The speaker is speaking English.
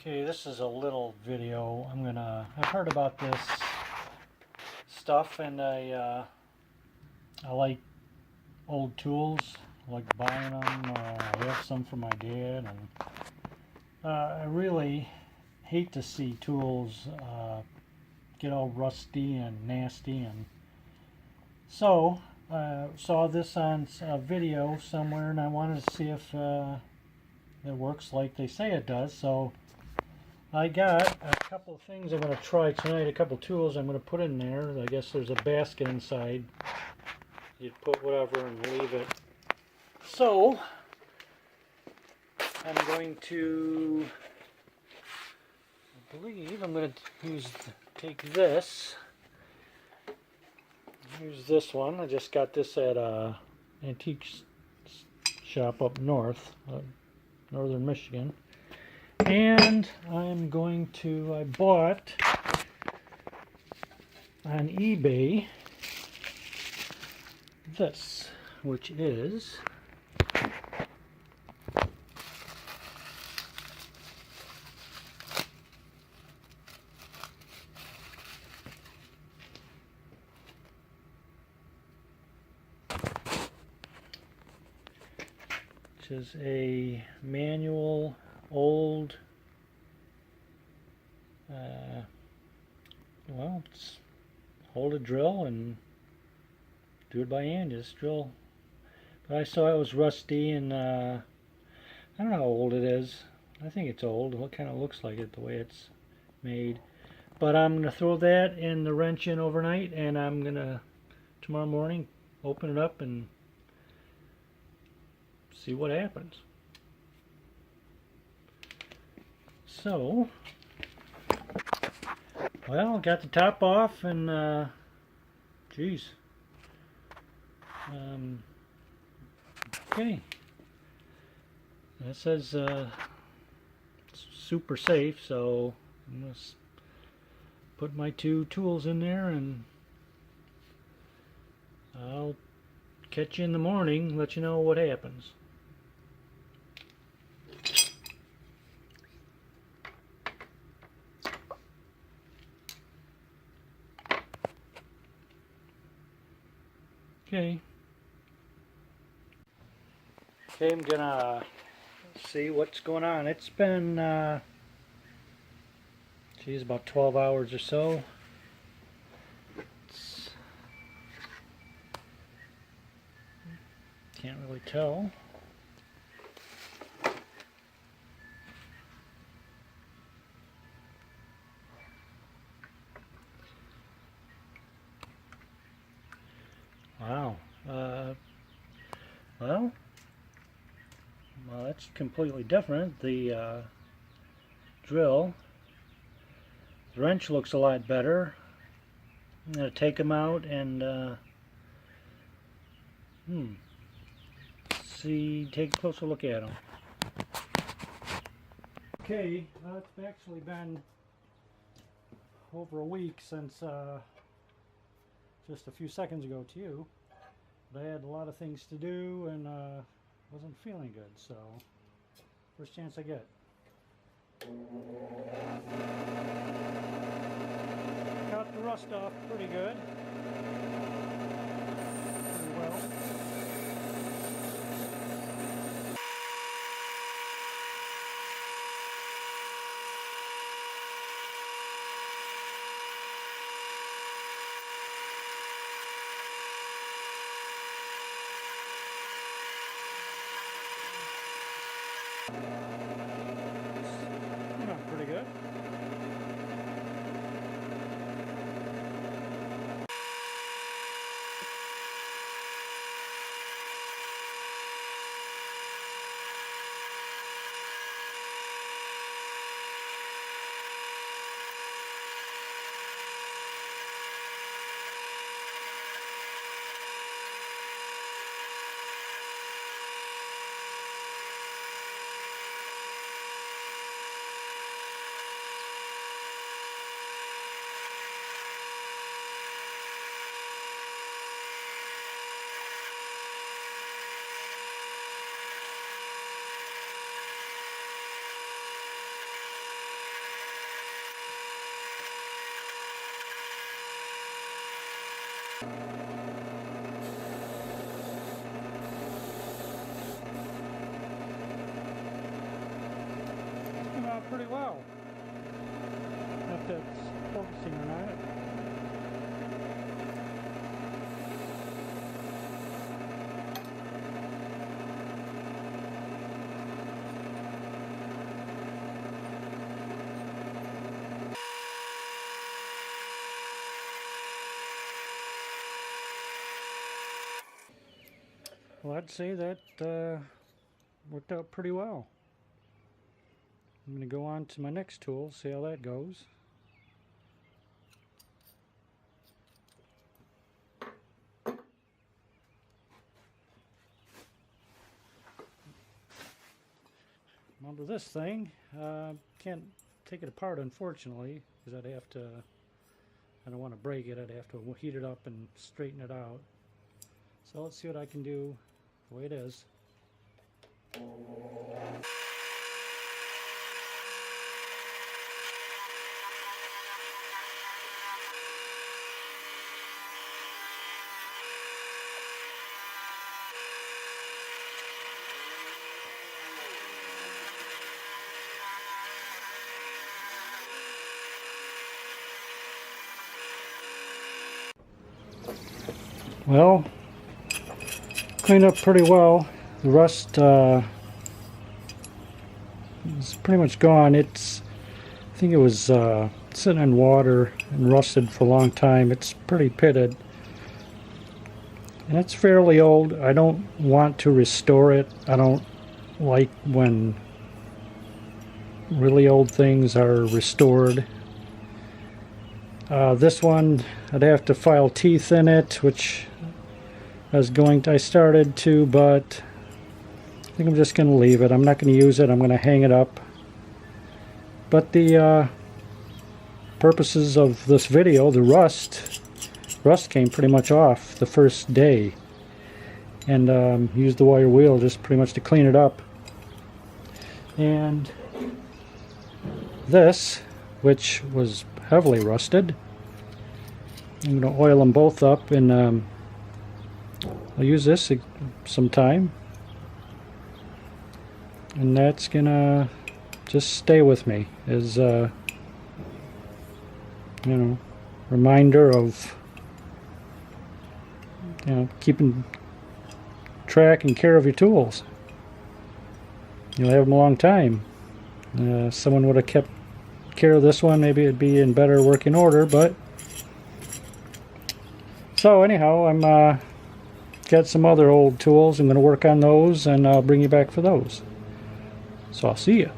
Okay, this is a little video. I've heard about this stuff, and I like old tools. I like buying them. I have some for my dad, and I really hate to see tools get all rusty and nasty. And so I saw this on a video somewhere, and I wanted to see if it works like they say it does. So I got a couple of things I'm going to try tonight, a couple of tools I'm going to put in there. I guess there's a basket inside. You'd put whatever and leave it. So, I'm going to, I believe I'm going to take this. Use this one. I just got this at a antique shop up north, northern Michigan. And I bought on eBay this, which is a manual old well, it's hold a drill and do it by hand. Just drill. But I saw it was rusty, and I don't know how old it is. I think it's old. It kind of looks like it the way it's made. But I'm going to throw that and the wrench in overnight, and I'm going to tomorrow morning open it up and see what happens. So, well, got the top off, and geez. Okay. It says super safe, so I'm going to put my two tools in there, and I'll catch you in the morning, let you know what happens. Okay, I'm gonna see what's going on. It's been, geez, about 12 hours or so. Can't really tell. Wow. Well, that's completely different. The drill, the wrench looks a lot better. I'm going to take them out and take a closer look at them. Okay, it's actually been over a week since just a few seconds ago to you. But I had a lot of things to do and wasn't feeling good, so first chance I get. Got the rust off pretty good. Pretty well. Pretty good. Came out pretty well. If that's focusing or not. Well, I'd say that worked out pretty well. I'm going to go on to my next tool, see how that goes. Onto this thing. Can't take it apart, unfortunately, because I'd have to, I don't want to break it, I'd have to heat it up and straighten it out. So let's see what I can do the way it is. Well, cleaned up pretty well. The rust is pretty much gone. I think it was sitting in water and rusted for a long time. It's pretty pitted. And it's fairly old. I don't want to restore it. I don't like when really old things are restored. This one, I'd have to file teeth in it, which I started to, but I think I'm just going to leave it. I'm not going to use it. I'm going to hang it up. But the purposes of this video, the rust came pretty much off the first day, and used the wire wheel just pretty much to clean it up. And this, which was heavily rusted, I'm going to oil them both up, and I'll use this sometime, and that's gonna just stay with me as reminder of keeping track and care of your tools. You'll have them a long time. Someone would have kept care of this one, maybe it'd be in better working order. But so anyhow, I'm got some other old tools. I'm going to work on those, and I'll bring you back for those. So I'll see you.